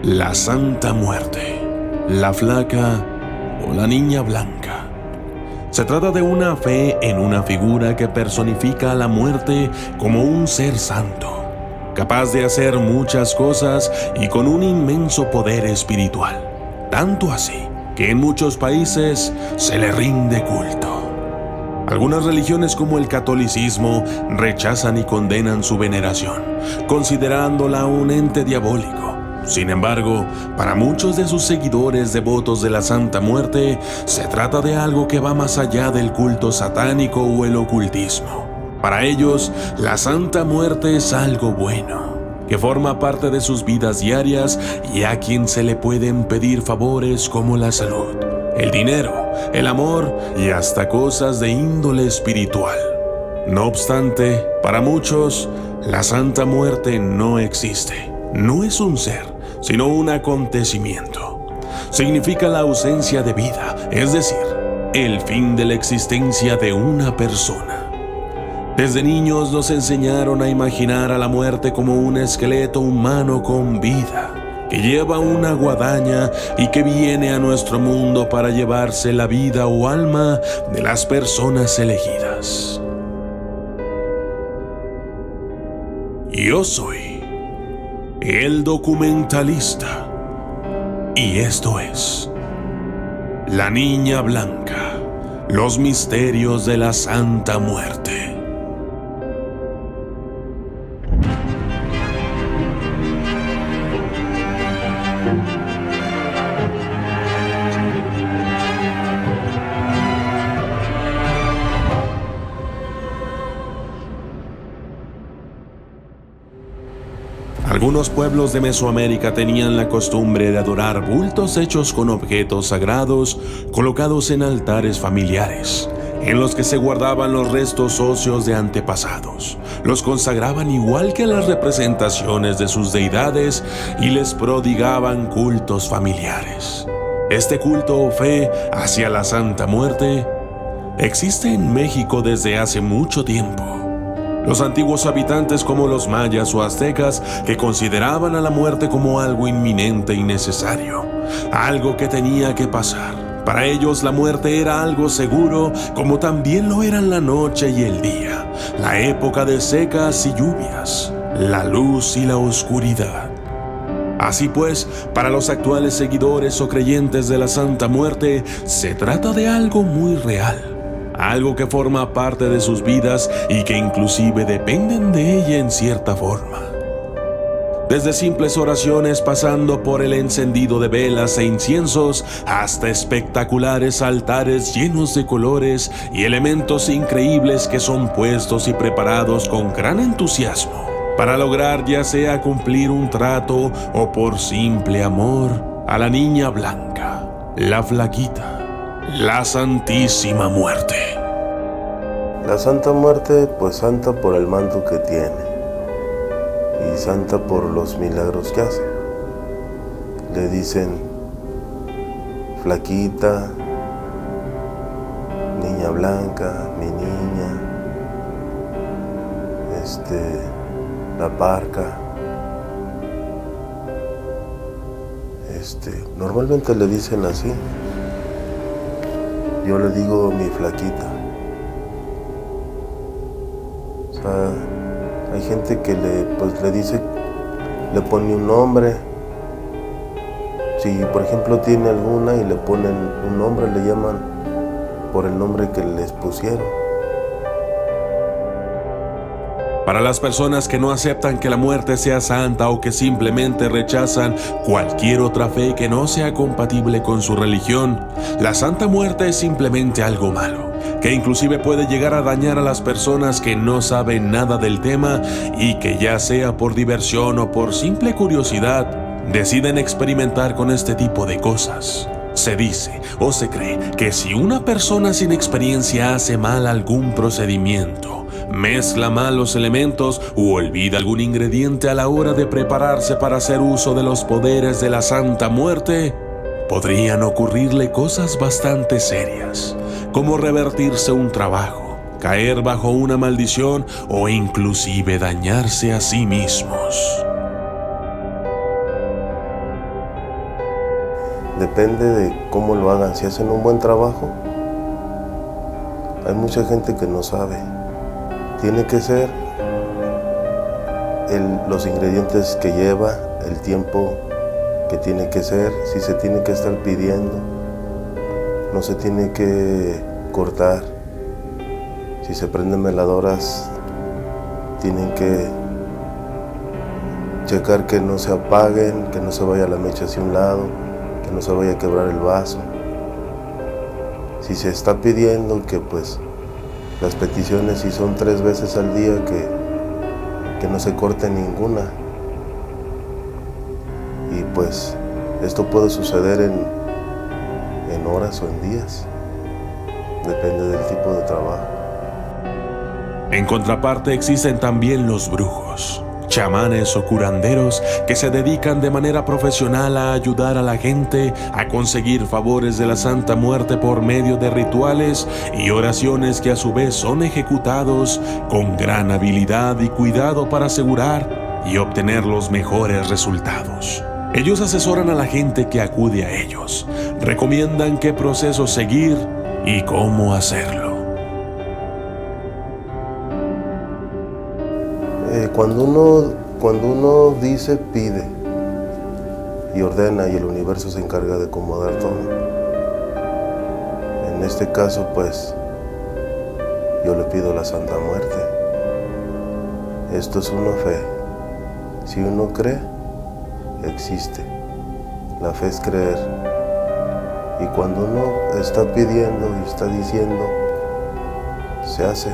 La Santa Muerte, la Flaca o la Niña Blanca. Se trata de una fe en una figura que personifica a la muerte como un ser santo, capaz de hacer muchas cosas y con un inmenso poder espiritual, tanto así que en muchos países se le rinde culto. Algunas religiones como el catolicismo rechazan y condenan su veneración, considerándola un ente diabólico. Sin embargo, para muchos de sus seguidores devotos de la Santa Muerte, se trata de algo que va más allá del culto satánico o el ocultismo. Para ellos, la Santa Muerte es algo bueno, que forma parte de sus vidas diarias y a quien se le pueden pedir favores como la salud, el dinero, el amor y hasta cosas de índole espiritual. No obstante, para muchos, la Santa Muerte no existe. No es un ser, sino un acontecimiento. Significa la ausencia de vida, es decir, el fin de la existencia de una persona. Desde niños nos enseñaron a imaginar a la muerte como un esqueleto humano con vida, que lleva una guadaña y que viene a nuestro mundo para llevarse la vida o alma de las personas elegidas. Yo soy el documentalista, y esto es La Niña Blanca, los misterios de la Santa Muerte. Algunos pueblos de Mesoamérica tenían la costumbre de adorar bultos hechos con objetos sagrados colocados en altares familiares, en los que se guardaban los restos óseos de antepasados. Los consagraban igual que las representaciones de sus deidades y les prodigaban cultos familiares. Este culto o fe hacia la Santa Muerte existe en México desde hace mucho tiempo. Los antiguos habitantes como los mayas o aztecas que consideraban a la muerte como algo inminente y necesario, algo que tenía que pasar. Para ellos la muerte era algo seguro, como también lo eran la noche y el día, la época de secas y lluvias, la luz y la oscuridad. Así pues, para los actuales seguidores o creyentes de la Santa Muerte, se trata de algo muy real. Algo que forma parte de sus vidas y que inclusive dependen de ella en cierta forma. Desde simples oraciones pasando por el encendido de velas e inciensos hasta espectaculares altares llenos de colores y elementos increíbles que son puestos y preparados con gran entusiasmo para lograr ya sea cumplir un trato o por simple amor a la Niña Blanca, la Flaquita, la Santísima Muerte. La Santa Muerte, pues santa por el manto que tiene y santa por los milagros que hace. Le dicen Flaquita, Niña Blanca, mi niña, la Parca. Normalmente le dicen así. Yo le digo mi Flaquita. O sea, hay gente que le dice, le pone un nombre. Si por ejemplo tiene alguna y le ponen un nombre, le llaman por el nombre que les pusieron. Para las personas que no aceptan que la muerte sea santa o que simplemente rechazan cualquier otra fe que no sea compatible con su religión, la Santa Muerte es simplemente algo malo, que inclusive puede llegar a dañar a las personas que no saben nada del tema y que ya sea por diversión o por simple curiosidad, deciden experimentar con este tipo de cosas. Se dice o se cree que si una persona sin experiencia hace mal algún procedimiento, mezcla mal los elementos u olvida algún ingrediente a la hora de prepararse para hacer uso de los poderes de la Santa Muerte, podrían ocurrirle cosas bastante serias, como revertirse un trabajo, caer bajo una maldición o inclusive dañarse a sí mismos. Depende de cómo lo hagan. Si hacen un buen trabajo, hay mucha gente que no sabe. Tiene que ser los ingredientes que lleva, el tiempo que tiene que ser, si se tiene que estar pidiendo, no se tiene que cortar. Si se prenden veladoras, tienen que checar que no se apaguen, que no se vaya la mecha hacia un lado, que no se vaya a quebrar el vaso. Si se está pidiendo que pues las peticiones, si son 3 veces al día, que no se corte ninguna. Y pues esto puede suceder en horas o en días. Depende del tipo de trabajo. En contraparte existen también los brujos, chamanes o curanderos que se dedican de manera profesional a ayudar a la gente a conseguir favores de la Santa Muerte por medio de rituales y oraciones que a su vez son ejecutados con gran habilidad y cuidado para asegurar y obtener los mejores resultados. Ellos asesoran a la gente que acude a ellos, recomiendan qué proceso seguir y cómo hacerlo. Cuando uno dice, pide y ordena, y el universo se encarga de acomodar todo. En este caso, pues, yo le pido a la Santa Muerte. Esto es una fe. Si uno cree, existe. La fe es creer. Y cuando uno está pidiendo y está diciendo, se hace.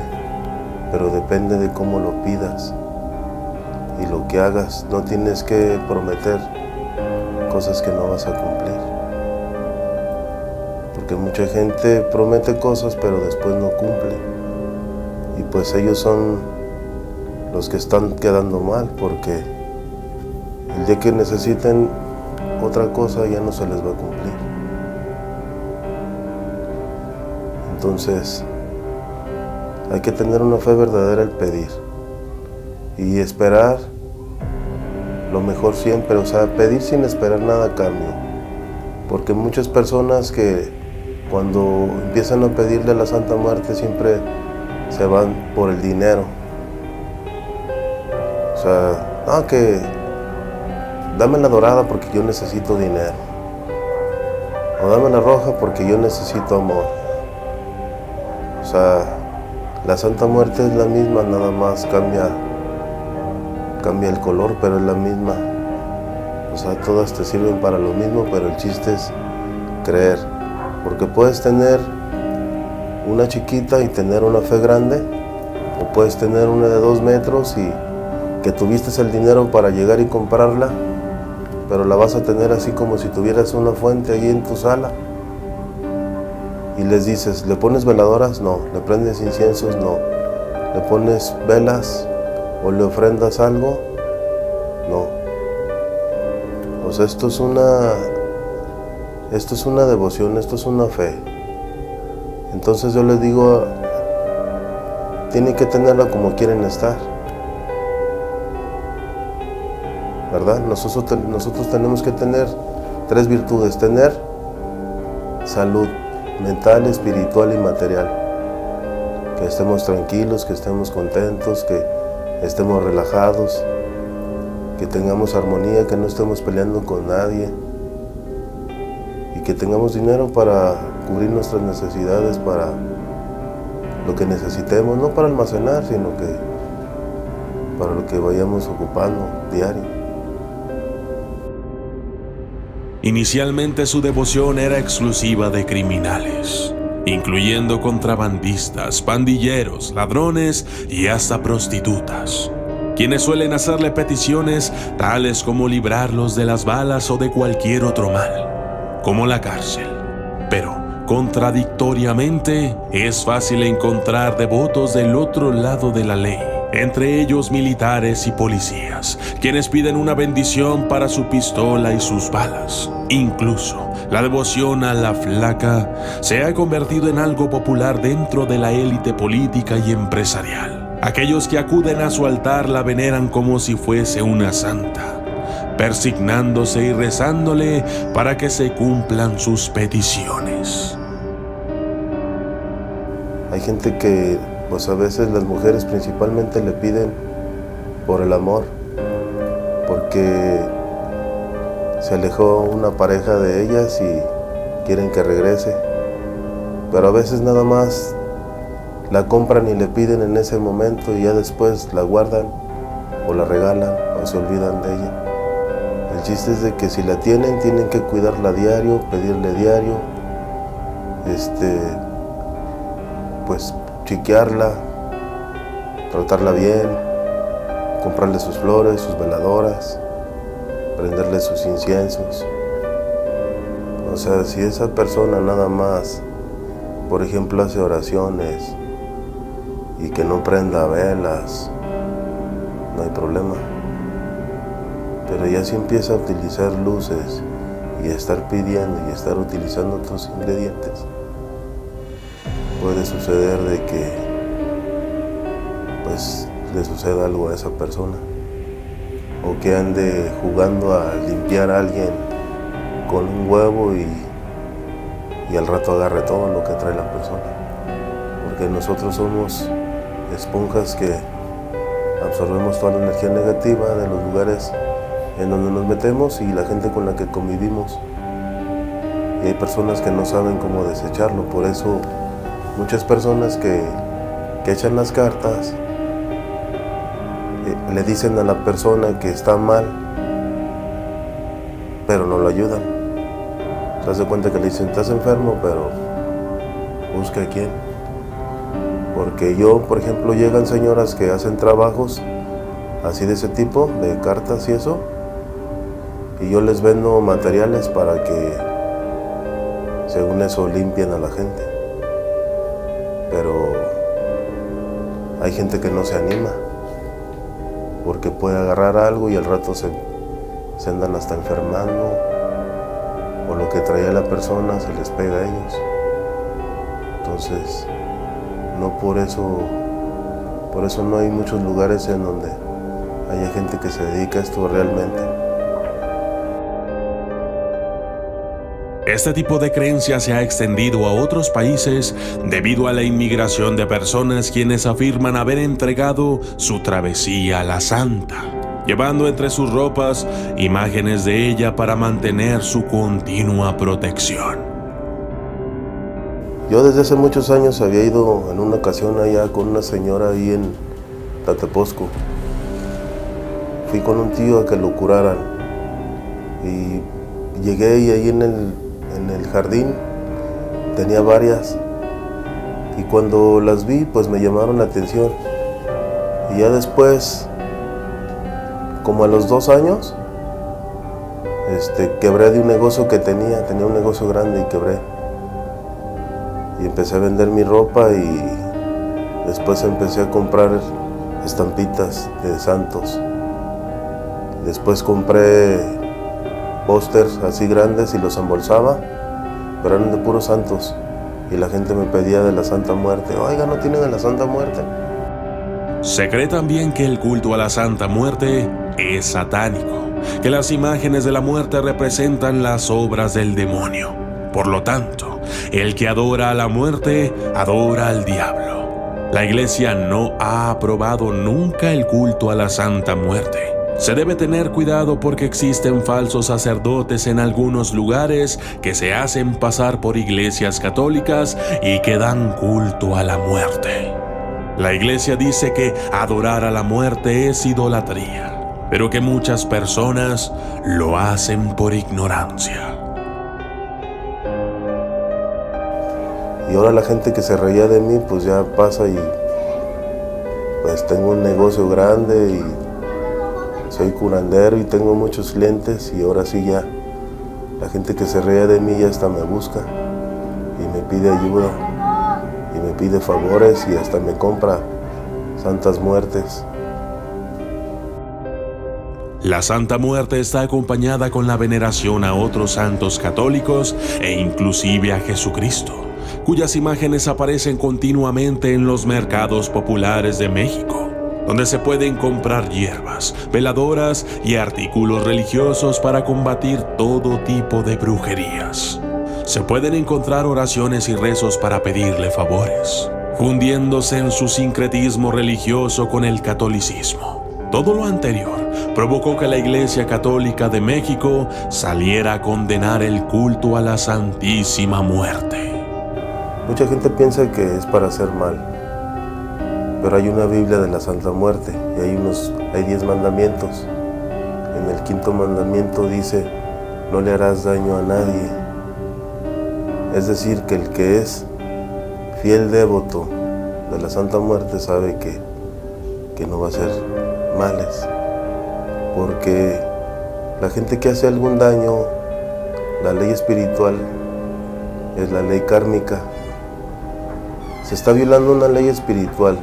Pero depende de cómo lo pidas y lo que hagas. No tienes que prometer cosas que no vas a cumplir, porque mucha gente promete cosas pero después no cumple, y pues ellos son los que están quedando mal, porque el día que necesiten otra cosa ya no se les va a cumplir. Entonces hay que tener una fe verdadera al pedir y esperar lo mejor siempre, o sea, pedir sin esperar nada a cambio. Porque muchas personas que cuando empiezan a pedirle a la Santa Muerte siempre se van por el dinero. O sea, no, que dame la dorada porque yo necesito dinero. O dame la roja porque yo necesito amor. O sea, la Santa Muerte es la misma, nada más cambia el color, pero es la misma. O sea, todas te sirven para lo mismo, pero el chiste es creer. Porque puedes tener una chiquita y tener una fe grande, o puedes tener una de 2 metros y que tuviste el dinero para llegar y comprarla, pero la vas a tener así como si tuvieras una fuente ahí en tu sala. Y les dices, ¿le pones veladoras? No. ¿Le prendes inciensos? No. ¿Le pones velas o le ofrendas algo? No. O sea, esto es una devoción, esto es una fe. Entonces yo les digo, tienen que tenerla como quieren estar, ¿verdad? Nosotros tenemos que tener 3 virtudes: tener salud mental, espiritual y material. Que estemos tranquilos, que estemos contentos, que estemos relajados, que tengamos armonía, que no estemos peleando con nadie, y que tengamos dinero para cubrir nuestras necesidades, para lo que necesitemos, no para almacenar, sino que para lo que vayamos ocupando diario. Inicialmente su devoción era exclusiva de criminales, incluyendo contrabandistas, pandilleros, ladrones y hasta prostitutas, quienes suelen hacerle peticiones tales como librarlos de las balas o de cualquier otro mal, como la cárcel. Pero, contradictoriamente, es fácil encontrar devotos del otro lado de la ley, entre ellos militares y policías, quienes piden una bendición para su pistola y sus balas. Incluso, la devoción a la flaca se ha convertido en algo popular dentro de la élite política y empresarial. Aquellos que acuden a su altar la veneran como si fuese una santa. persignándose y rezándole para que se cumplan sus peticiones. Hay gente que, pues a veces las mujeres principalmente le piden por el amor, porque se alejó una pareja de ellas y quieren que regrese, pero a veces nada más la compran y le piden en ese momento y ya después la guardan o la regalan o se olvidan de ella. El chiste es de que si la tienen que cuidarla diario, pedirle diario, pues chequearla, tratarla bien, comprarle sus flores, sus veladoras, prenderle sus inciensos. O sea, si esa persona nada más, por ejemplo, hace oraciones y que no prenda velas, no hay problema. Pero ya si empieza a utilizar luces y a estar pidiendo y a estar utilizando otros ingredientes, puede suceder de que pues le suceda algo a esa persona, o que ande jugando a limpiar a alguien con un huevo y al rato agarre todo lo que trae la persona, porque nosotros somos esponjas que absorbemos toda la energía negativa de los lugares en donde nos metemos y la gente con la que convivimos, y hay personas que no saben cómo desecharlo. Por eso muchas personas que echan las cartas le dicen a la persona que está mal, pero no lo ayudan. Se hace cuenta que le dicen, estás enfermo, pero busca a quién. Porque yo, por ejemplo, llegan señoras que hacen trabajos así de ese tipo, de cartas y eso, y yo les vendo materiales para que, según eso, limpien a la gente. Pero hay gente que no se anima, porque puede agarrar algo y al rato se andan hasta enfermando, o lo que traía la persona se les pega a ellos. Entonces, no por eso no hay muchos lugares en donde haya gente que se dedica a esto realmente. Este tipo de creencia se ha extendido a otros países debido a la inmigración de personas quienes afirman haber entregado su travesía a la santa, llevando entre sus ropas imágenes de ella para mantener su continua protección. Yo desde hace muchos años había ido en una ocasión allá con una señora ahí en Tatepozco. Fui con un tío a que lo curaran y llegué y ahí en el jardín tenía varias, y cuando las vi pues me llamaron la atención, y ya después, como a los 2 años, quebré de un negocio que tenía un negocio grande y quebré, y empecé a vender mi ropa y después empecé a comprar estampitas de santos. Después compré pósters así grandes y los embolsaba, pero eran de puros santos, y la gente me pedía de la Santa Muerte. Oiga, ¿no tiene de la Santa Muerte? Se cree también que el culto a la Santa Muerte es satánico, que las imágenes de la muerte representan las obras del demonio. Por lo tanto, el que adora a la muerte, adora al diablo. La Iglesia no ha aprobado nunca el culto a la Santa Muerte. Se debe tener cuidado porque existen falsos sacerdotes en algunos lugares que se hacen pasar por iglesias católicas y que dan culto a la muerte. La Iglesia dice que adorar a la muerte es idolatría, pero que muchas personas lo hacen por ignorancia. Y ahora la gente que se reía de mí, pues ya pasa y pues tengo un negocio grande y soy curandero y tengo muchos clientes, y ahora sí ya la gente que se reía de mí ya hasta me busca y me pide ayuda y me pide favores y hasta me compra santas muertes. La Santa Muerte está acompañada con la veneración a otros santos católicos e inclusive a Jesucristo, cuyas imágenes aparecen continuamente en los mercados populares de México, donde se pueden comprar hierbas, veladoras y artículos religiosos para combatir todo tipo de brujerías. Se pueden encontrar oraciones y rezos para pedirle favores, fundiéndose en su sincretismo religioso con el catolicismo. Todo lo anterior provocó que la Iglesia Católica de México saliera a condenar el culto a la Santísima Muerte. Mucha gente piensa que es para hacer mal, pero hay una Biblia de la Santa Muerte y hay 10 mandamientos. En el 5º mandamiento dice: no le harás daño a nadie. Es decir, que el que es fiel devoto de la Santa Muerte sabe que no va a hacer males, porque la gente que hace algún daño, la ley espiritual es la ley kármica. Se está violando una ley espiritual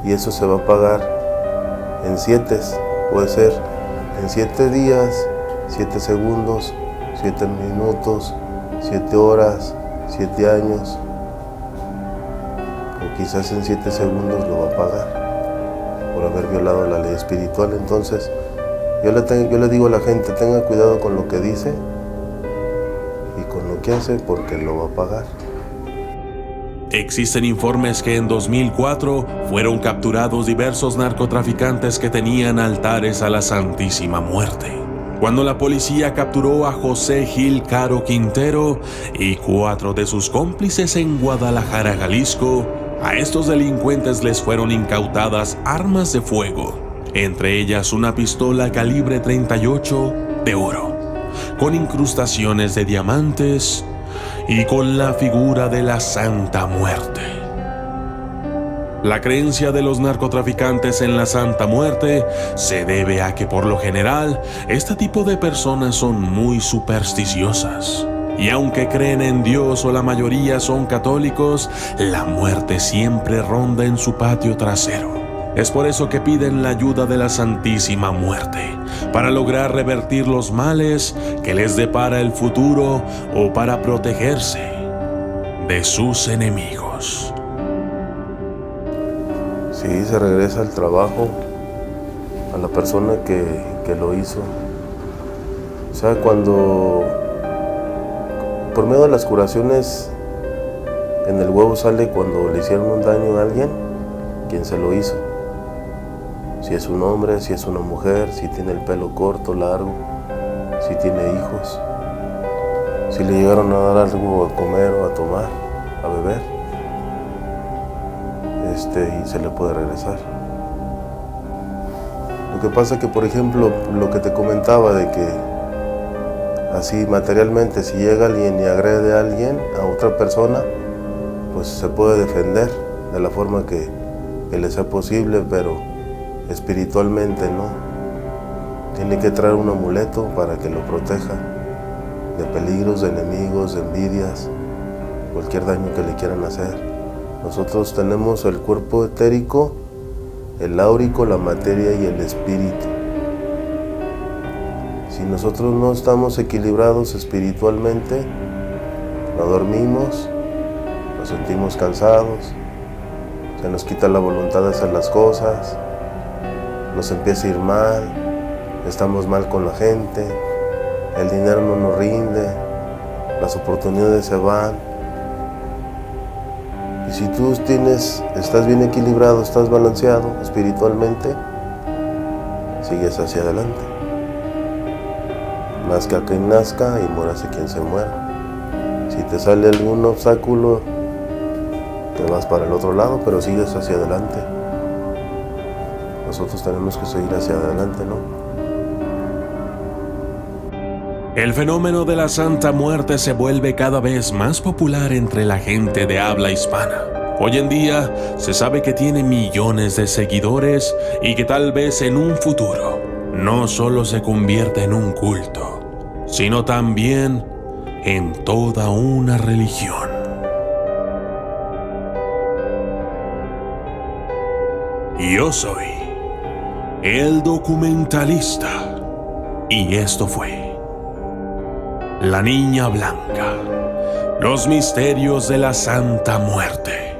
y eso se va a pagar en 7, puede ser en 7 días, 7 segundos, 7 minutos, 7 horas, 7 años, o quizás en 7 segundos lo va a pagar por haber violado la ley espiritual. Entonces yo le digo a la gente: tenga cuidado con lo que dice y con lo que hace, porque lo va a pagar. Existen informes que en 2004 fueron capturados diversos narcotraficantes que tenían altares a la Santísima Muerte. Cuando la policía capturó a José Gil Caro Quintero y 4 de sus cómplices en Guadalajara, Jalisco, a estos delincuentes les fueron incautadas armas de fuego, entre ellas una pistola calibre .38 de oro, con incrustaciones de diamantes y con la figura de la Santa Muerte. La creencia de los narcotraficantes en la Santa Muerte se debe a que por lo general este tipo de personas son muy supersticiosas. Y aunque creen en Dios o la mayoría son católicos, la muerte siempre ronda en su patio trasero. Es por eso que piden la ayuda de la Santísima Muerte, para lograr revertir los males que les depara el futuro o para protegerse de sus enemigos. Sí, se regresa al trabajo a la persona que lo hizo. O sea, cuando por medio de las curaciones en el huevo sale cuando le hicieron un daño a alguien, quien se lo hizo. Si es un hombre, si es una mujer, si tiene el pelo corto, largo, si tiene hijos, si le llegaron a dar algo a comer o a tomar, a beber, y se le puede regresar. Lo que pasa que, por ejemplo, lo que te comentaba de que así materialmente, si llega alguien y agrede a alguien, a otra persona, pues se puede defender de la forma que le sea posible, pero espiritualmente no. Tiene que traer un amuleto para que lo proteja de peligros, de enemigos, de envidias, cualquier daño que le quieran hacer. Nosotros tenemos el cuerpo etérico, el áurico, la materia y el espíritu. Si nosotros no estamos equilibrados espiritualmente, no dormimos, nos sentimos cansados, se nos quita la voluntad de hacer las cosas, nos empieza a ir mal, estamos mal con la gente, el dinero no nos rinde, las oportunidades se van. Y si tú estás bien equilibrado, estás balanceado espiritualmente, sigues hacia adelante. Nazca quien nazca y muérase quien se muera. Si te sale algún obstáculo, te vas para el otro lado, pero sigues hacia adelante. Nosotros tenemos que seguir hacia adelante, ¿no? El fenómeno de la Santa Muerte se vuelve cada vez más popular entre la gente de habla hispana. Hoy en día se sabe que tiene millones de seguidores y que tal vez en un futuro no solo se convierta en un culto, sino también en toda una religión. Yo soy el documentalista y esto fue La Niña Blanca, los misterios de la Santa Muerte.